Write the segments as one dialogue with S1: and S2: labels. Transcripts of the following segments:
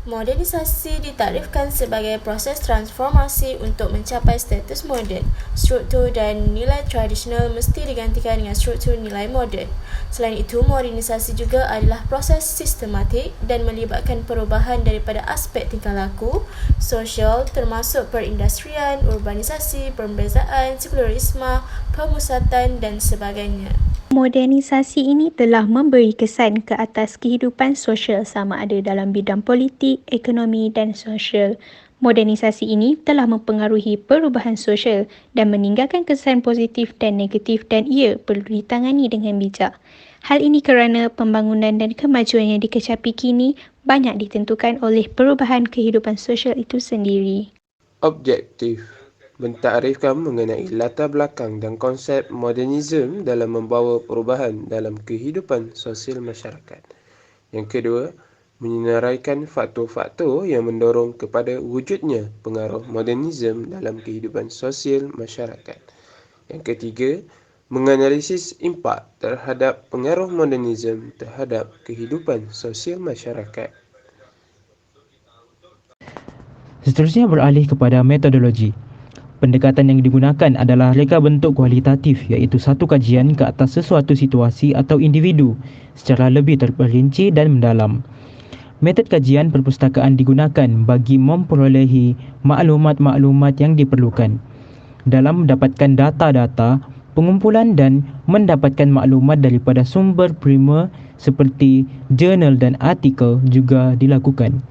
S1: Modernisasi ditarifkan sebagai proses transformasi untuk mencapai status moden. Struktur dan nilai tradisional mesti digantikan dengan struktur nilai moden. Selain itu, modernisasi juga adalah proses sistematik dan melibatkan perubahan daripada aspek tingkah laku, sosial termasuk perindustrian, urbanisasi, pembezaan, sekularisme, pemusatan dan sebagainya.
S2: Modernisasi ini telah memberi kesan ke atas kehidupan sosial sama ada dalam bidang politik, ekonomi dan sosial. Modernisasi ini telah mempengaruhi perubahan sosial dan meninggalkan kesan positif dan negatif dan ia perlu ditangani dengan bijak. Hal ini kerana pembangunan dan kemajuan yang dikecapi kini banyak ditentukan oleh perubahan kehidupan sosial itu sendiri.
S3: Objektif mentarifkan mengenai latar belakang dan konsep modernisme dalam membawa perubahan dalam kehidupan sosial masyarakat. Yang kedua, menyenaraikan faktor-faktor yang mendorong kepada wujudnya pengaruh modernisme dalam kehidupan sosial masyarakat. Yang ketiga, menganalisis impak terhadap pengaruh modernisme terhadap kehidupan sosial masyarakat.
S4: Seterusnya beralih kepada metodologi. Pendekatan yang digunakan adalah reka bentuk kualitatif iaitu satu kajian ke atas sesuatu situasi atau individu secara lebih terperinci dan mendalam. Metod kajian perpustakaan digunakan bagi memperolehi maklumat-maklumat yang diperlukan. Dalam mendapatkan data-data, pengumpulan dan mendapatkan maklumat daripada sumber primer seperti jurnal dan artikel juga dilakukan.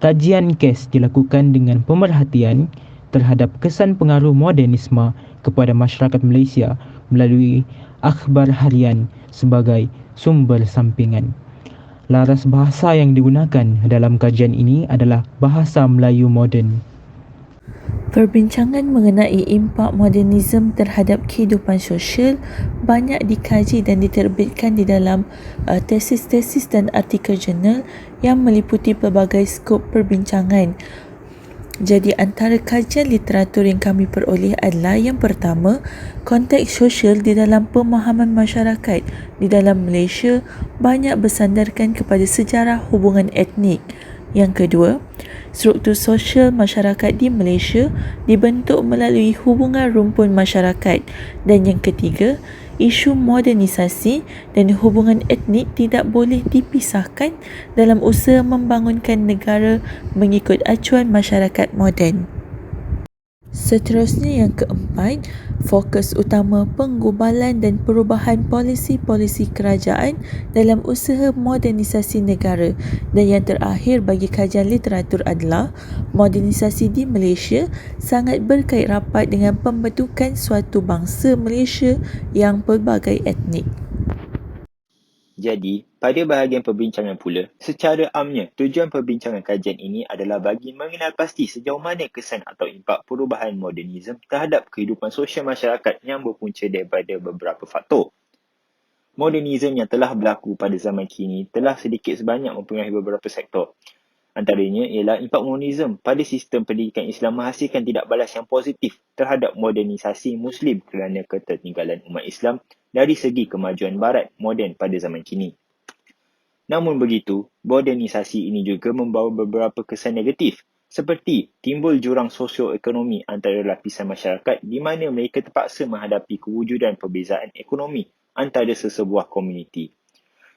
S4: Kajian kes dilakukan dengan pemerhatian terhadap kesan pengaruh modernisme kepada masyarakat Malaysia melalui akhbar harian sebagai sumber sampingan. Laras bahasa yang digunakan dalam kajian ini adalah bahasa Melayu moden.
S5: Perbincangan mengenai impak modernisme terhadap kehidupan sosial banyak dikaji dan diterbitkan di dalam tesis-tesis dan artikel jurnal yang meliputi pelbagai skop perbincangan. Jadi antara kajian literatur yang kami peroleh adalah yang pertama, konteks sosial di dalam pemahaman masyarakat di dalam Malaysia banyak bersandarkan kepada sejarah hubungan etnik. Yang kedua, struktur sosial masyarakat di Malaysia dibentuk melalui hubungan rumpun masyarakat. Dan yang ketiga, isu modernisasi dan hubungan etnik tidak boleh dipisahkan dalam usaha membangunkan negara mengikut acuan masyarakat moden. Seterusnya yang keempat, fokus utama penggubalan dan perubahan polisi-polisi kerajaan dalam usaha modernisasi negara. Dan yang terakhir bagi kajian literatur adalah modernisasi di Malaysia sangat berkait rapat dengan pembentukan suatu bangsa Malaysia yang pelbagai etnik.
S6: Jadi, pada bahagian perbincangan pula, secara amnya, tujuan perbincangan kajian ini adalah bagi mengenal pasti sejauh mana kesan atau impak perubahan modernisme terhadap kehidupan sosial masyarakat yang berpunca daripada beberapa faktor. Modernisme yang telah berlaku pada zaman kini telah sedikit sebanyak mempengaruhi beberapa sektor. Antaranya ialah impak modernisme pada sistem pendidikan Islam menghasilkan tidak balas yang positif terhadap modernisasi Muslim kerana ketertinggalan umat Islam dari segi kemajuan Barat moden pada zaman kini. Namun begitu, modernisasi ini juga membawa beberapa kesan negatif seperti timbul jurang sosioekonomi antara lapisan masyarakat di mana mereka terpaksa menghadapi kewujudan perbezaan ekonomi antara sesebuah komuniti.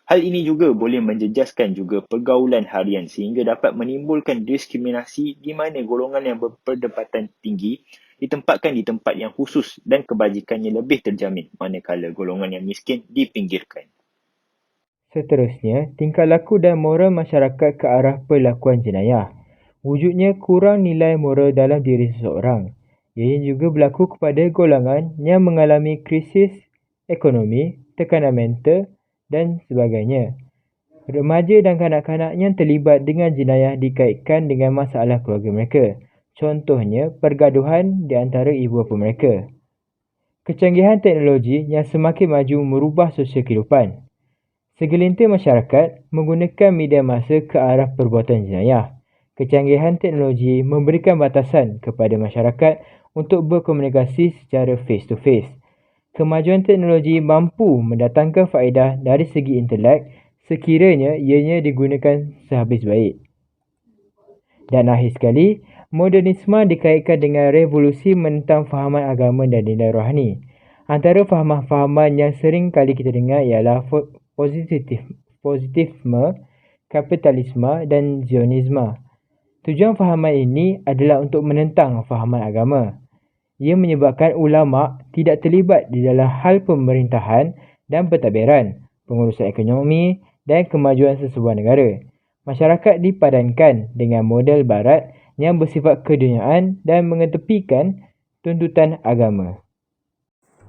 S6: Hal ini juga boleh menjejaskan juga pergaulan harian sehingga dapat menimbulkan diskriminasi di mana golongan yang berpendapatan tinggi ditempatkan di tempat yang khusus dan kebajikannya lebih terjamin manakala golongan yang miskin dipinggirkan.
S4: Seterusnya, tingkah laku dan moral masyarakat ke arah perlakuan jenayah. Wujudnya kurang nilai moral dalam diri seseorang. Ia juga berlaku kepada golongan yang mengalami krisis ekonomi, tekanan mental dan sebagainya. Remaja dan kanak-kanak yang terlibat dengan jenayah dikaitkan dengan masalah keluarga mereka. Contohnya, pergaduhan di antara ibu bapa mereka. Kecanggihan teknologi yang semakin maju merubah sosial kehidupan. Segelintir masyarakat menggunakan media massa ke arah perbuatan jenayah. Kecanggihan teknologi memberikan batasan kepada masyarakat untuk berkomunikasi secara face-to-face. Kemajuan teknologi mampu mendatangkan faedah dari segi intelek sekiranya ianya digunakan sehabis baik. Dan akhir sekali, modernisme dikaitkan dengan revolusi menentang fahaman agama dan nilai rohani. Antara fahaman-fahaman yang sering kali kita dengar ialah positivisme, kapitalisme dan Zionisme. Tujuan fahaman ini adalah untuk menentang fahaman agama. Ia menyebabkan ulama tidak terlibat di dalam hal pemerintahan dan pentadbiran, pengurusan ekonomi dan kemajuan sesebuah negara. Masyarakat dipadankan dengan model barat yang bersifat keduniaan dan mengetepikan tuntutan agama.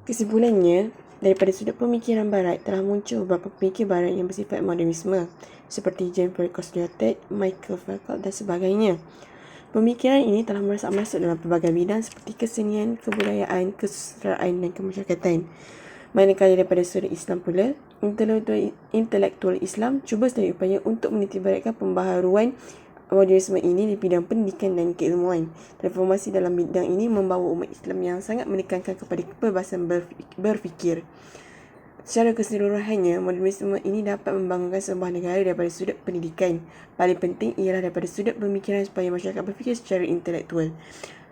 S7: Kesimpulannya, daripada sudut pemikiran barat telah muncul beberapa pemikir barat yang bersifat modernisme seperti Jean-Pierre Cousteau, Michael Foucault dan sebagainya. Pemikiran ini telah masuk dalam pelbagai bidang seperti kesenian, kebudayaan, kesusastraan dan kemasyarakatan. Manakala daripada sudut Islam pula, intelektual Islam cuba sedaya upaya untuk menitibaratkan pembaharuan modernisme ini di bidang pendidikan dan keilmuan. Reformasi dalam bidang ini membawa umat Islam yang sangat menekankan kepada kebebasan berfikir. Secara keseluruhannya, modernisme ini dapat membangunkan sebuah negara daripada sudut pendidikan. Paling penting ialah daripada sudut pemikiran supaya masyarakat berfikir secara intelektual.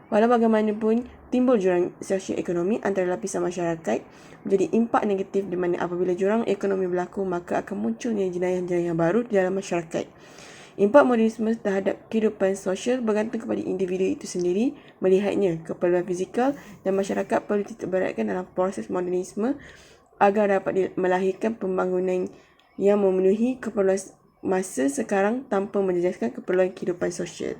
S7: Walau bagaimanapun, timbul jurang sosio-ekonomi antara lapisan masyarakat menjadi impak negatif di mana apabila jurang ekonomi berlaku, maka akan munculnya jenayah-jenayah baru di dalam masyarakat. Impak modernisme terhadap kehidupan sosial bergantung kepada individu itu sendiri melihatnya. Keperluan fizikal dan masyarakat perlu ditibaratkan dalam proses modernisme agar dapat melahirkan pembangunan yang memenuhi keperluan masa sekarang tanpa menjejaskan keperluan kehidupan sosial.